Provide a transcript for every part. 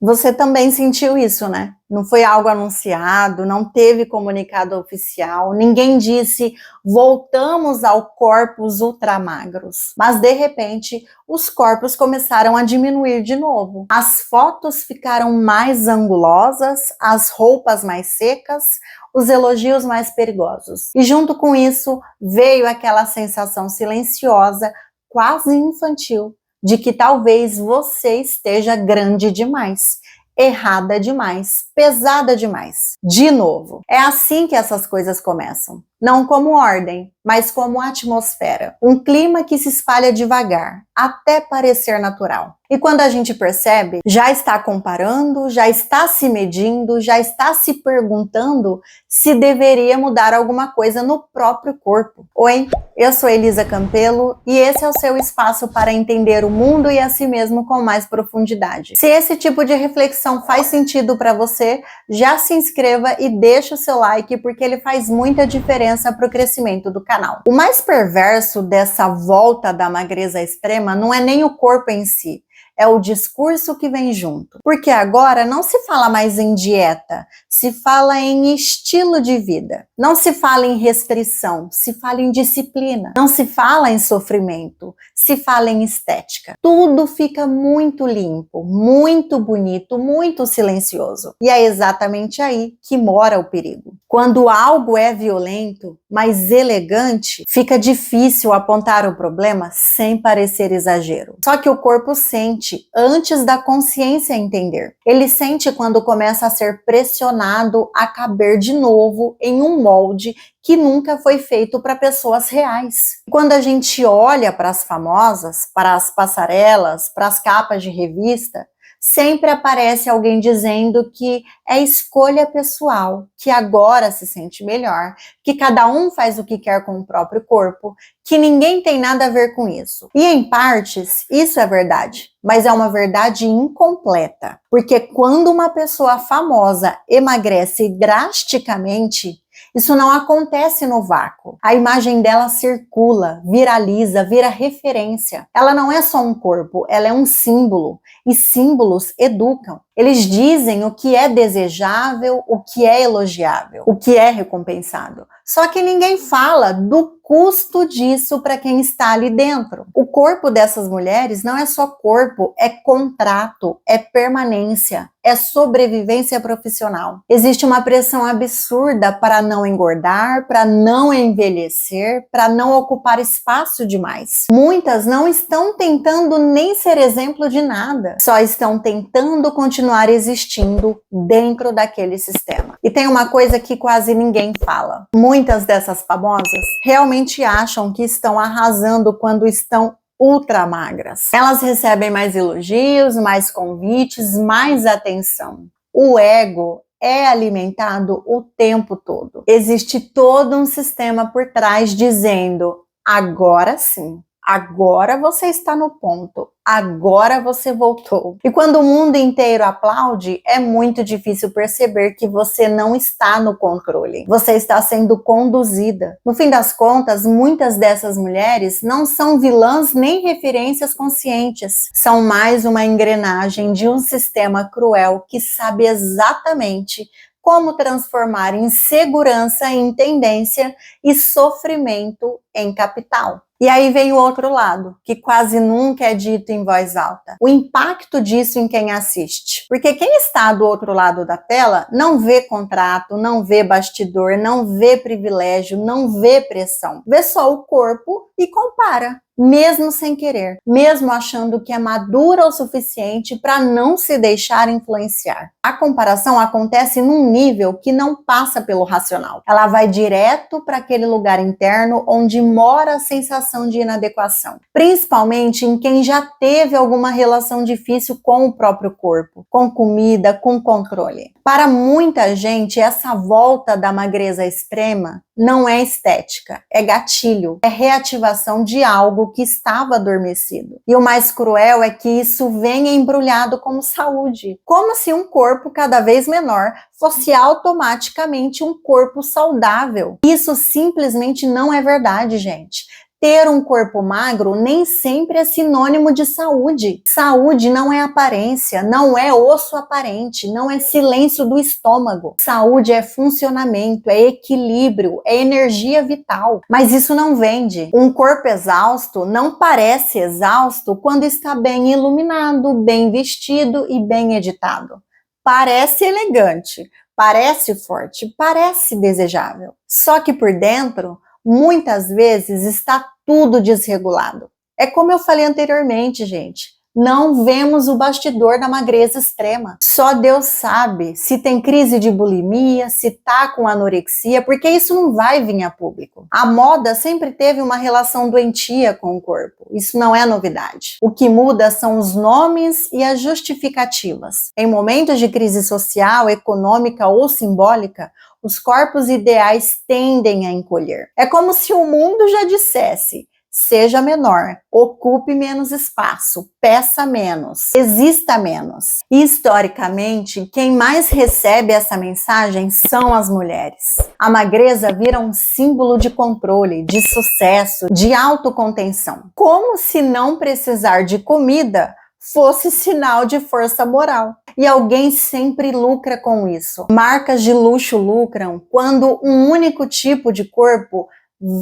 Você também sentiu isso, né? Não foi algo anunciado, não teve comunicado oficial, ninguém disse voltamos ao corpos ultramagros. Mas de repente, os corpos começaram a diminuir de novo. As fotos ficaram mais angulosas, as roupas mais secas, os elogios mais perigosos. E junto com isso, veio aquela sensação silenciosa, quase infantil, de que talvez você esteja grande demais, errada demais, pesada demais. De novo, é assim que essas coisas começam. Não como ordem, mas como atmosfera. Um clima que se espalha devagar, até parecer natural. E quando a gente percebe, já está comparando, já está se medindo, já está se perguntando se deveria mudar alguma coisa no próprio corpo. Oi, eu sou Elisa Campelo e esse é o seu espaço para entender o mundo e a si mesmo com mais profundidade. Se esse tipo de reflexão faz sentido para você, já se inscreva e deixa o seu like porque ele faz muita diferença para o crescimento do canal. O mais perverso dessa volta da magreza extrema não é nem o corpo em si, é o discurso que vem junto. Porque agora não se fala mais em dieta, se fala em estilo de vida. Não se fala em restrição, se fala em disciplina. Não se fala em sofrimento, se fala em estética. Tudo fica muito limpo, muito bonito, muito silencioso. E é exatamente aí que mora o perigo. Quando algo é violento, mas elegante, fica difícil apontar o problema sem parecer exagero. Só que o corpo sente antes da consciência entender. Ele sente quando começa a ser pressionado a caber de novo em um molde que nunca foi feito para pessoas reais. Quando a gente olha para as famosas, para as passarelas, para as capas de revista, sempre aparece alguém dizendo que é escolha pessoal, que agora se sente melhor, que cada um faz o que quer com o próprio corpo, que ninguém tem nada a ver com isso. E em partes, isso é verdade, mas é uma verdade incompleta. Porque quando uma pessoa famosa emagrece drasticamente, isso não acontece no vácuo. A imagem dela circula, viraliza, vira referência. Ela não é só um corpo, ela é um símbolo. E símbolos educam. Eles dizem o que é desejável, o que é elogiável, o que é recompensado. Só que ninguém fala do custo disso para quem está ali dentro. O corpo dessas mulheres não é só corpo, é contrato, é permanência, é sobrevivência profissional. Existe uma pressão absurda para não engordar, para não envelhecer, para não ocupar espaço demais. Muitas não estão tentando nem ser exemplo de nada, só estão tentando continuar existindo dentro daquele sistema. E tem uma coisa que quase ninguém fala. Muitas dessas famosas realmente acham que estão arrasando quando estão ultra magras. Elas recebem mais elogios, mais convites, mais atenção. O ego é alimentado o tempo todo. Existe todo um sistema por trás dizendo: agora sim, agora você está no ponto, agora você voltou. E quando o mundo inteiro aplaude, é muito difícil perceber que você não está no controle. Você está sendo conduzida. No fim das contas, muitas dessas mulheres não são vilãs nem referências conscientes. São mais uma engrenagem de um sistema cruel que sabe exatamente como transformar insegurança em tendência e sofrimento em capital. E aí vem o outro lado, que quase nunca é dito em voz alta. O impacto disso em quem assiste. Porque quem está do outro lado da tela não vê contrato, não vê bastidor, não vê privilégio, não vê pressão. Vê só o corpo e compara. Mesmo sem querer, mesmo achando que é madura o suficiente para não se deixar influenciar. A comparação acontece num nível que não passa pelo racional. Ela vai direto para aquele lugar interno onde mora a sensação de inadequação. Principalmente em quem já teve alguma relação difícil com o próprio corpo, com comida, com controle. Para muita gente, essa volta da magreza extrema não é estética, é gatilho, é reativação de algo que estava adormecido. E o mais cruel é que isso vem embrulhado como saúde, como se um corpo cada vez menor fosse automaticamente um corpo saudável. Isso simplesmente não é verdade, gente. ter um corpo magro nem sempre é sinônimo de saúde. Saúde não é aparência, não é osso aparente, não é silêncio do estômago. Saúde é funcionamento, é equilíbrio, é energia vital. Mas isso não vende. Um corpo exausto não parece exausto quando está bem iluminado, bem vestido e bem editado. Parece elegante, parece forte, parece desejável. Só que por dentro, muitas vezes está tudo desregulado. É como eu falei anteriormente, gente. Não vemos o bastidor da magreza extrema. Só Deus sabe se tem crise de bulimia, se tá com anorexia, porque isso não vai vir a público. A moda sempre teve uma relação doentia com o corpo. Isso não é novidade. O que muda são os nomes e as justificativas. Em momentos de crise social, econômica ou simbólica, os corpos ideais tendem a encolher. É como se o mundo já dissesse: seja menor, ocupe menos espaço, peça menos, exista menos. E, historicamente, quem mais recebe essa mensagem são as mulheres. A magreza vira um símbolo de controle, de sucesso, de autocontenção. Como se não precisar de comida fosse sinal de força moral. E alguém sempre lucra com isso. Marcas de luxo lucram quando um único tipo de corpo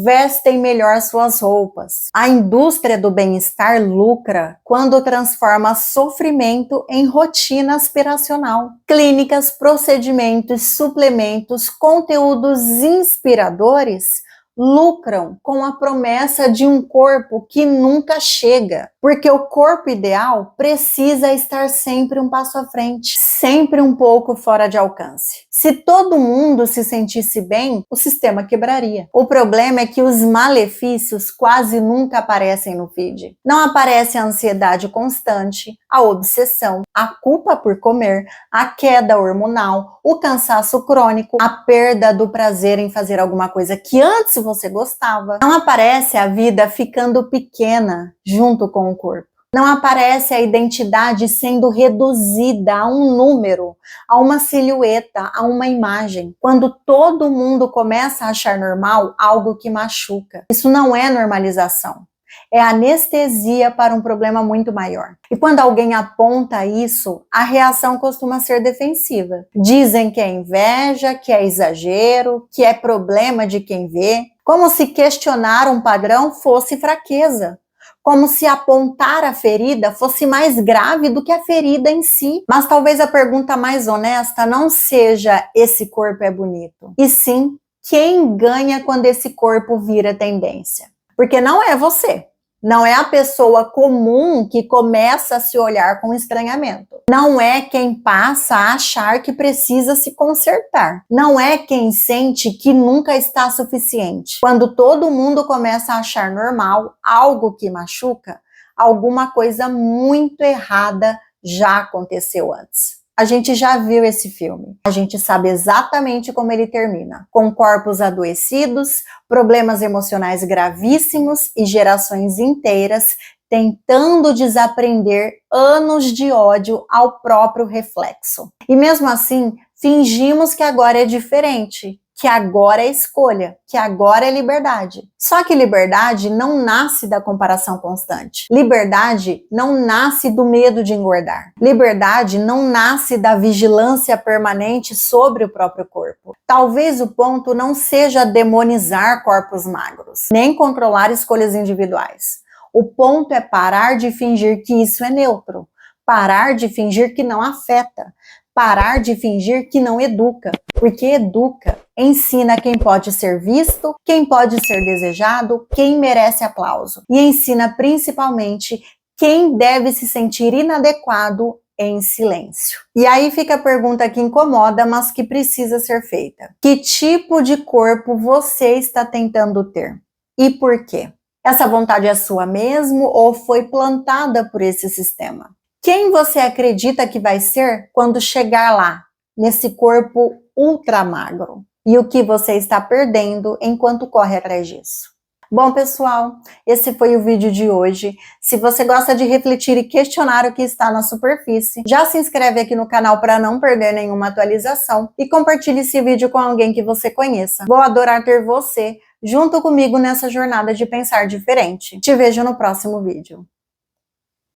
vestem melhor suas roupas. A indústria do bem-estar lucra quando transforma sofrimento em rotina aspiracional. Clínicas, procedimentos, suplementos, conteúdos inspiradores lucram com a promessa de um corpo que nunca chega, porque o corpo ideal precisa estar sempre um passo à frente, sempre um pouco fora de alcance. Se todo mundo se sentisse bem, o sistema quebraria. O problema é que os malefícios quase nunca aparecem no feed. Não aparece a ansiedade constante, a obsessão, a culpa por comer, a queda hormonal, o cansaço crônico, a perda do prazer em fazer alguma coisa que antes você gostava. Não aparece a vida ficando pequena junto com o corpo. Não aparece a identidade sendo reduzida a um número, a uma silhueta, a uma imagem. Quando todo mundo começa a achar normal algo que machuca. Isso não é normalização. É anestesia para um problema muito maior. E quando alguém aponta isso, a reação costuma ser defensiva. Dizem que é inveja, que é exagero, que é problema de quem vê, como se questionar um padrão fosse fraqueza. Como se apontar a ferida fosse mais grave do que a ferida em si. Mas talvez a pergunta mais honesta não seja esse corpo é bonito, e sim, quem ganha quando esse corpo vira tendência? Porque não é você. Não é a pessoa comum que começa a se olhar com estranhamento. Não é quem passa a achar que precisa se consertar. Não é quem sente que nunca está suficiente. Quando todo mundo começa a achar normal algo que machuca, alguma coisa muito errada já aconteceu antes. A gente já viu esse filme. A gente sabe exatamente como ele termina. Com corpos adoecidos, problemas emocionais gravíssimos e gerações inteiras tentando desaprender anos de ódio ao próprio reflexo. E mesmo assim, fingimos que agora é diferente, que agora é escolha, que agora é liberdade. Só que liberdade não nasce da comparação constante. Liberdade não nasce do medo de engordar. Liberdade não nasce da vigilância permanente sobre o próprio corpo. Talvez o ponto não seja demonizar corpos magros, nem controlar escolhas individuais. O ponto é parar de fingir que isso é neutro, parar de fingir que não afeta, parar de fingir que não educa, porque educa, ensina quem pode ser visto, quem pode ser desejado, quem merece aplauso, e ensina principalmente quem deve se sentir inadequado em silêncio. E aí fica a pergunta que incomoda, mas que precisa ser feita. Que tipo de corpo você está tentando ter? E por quê? Essa vontade é sua mesmo ou foi plantada por esse sistema? Quem você acredita que vai ser quando chegar lá, nesse corpo ultra magro? E o que você está perdendo enquanto corre atrás disso? Bom, pessoal, esse foi o vídeo de hoje. Se você gosta de refletir e questionar o que está na superfície, já se inscreve aqui no canal para não perder nenhuma atualização e compartilhe esse vídeo com alguém que você conheça. Vou adorar ter você junto comigo nessa jornada de pensar diferente. Te vejo no próximo vídeo.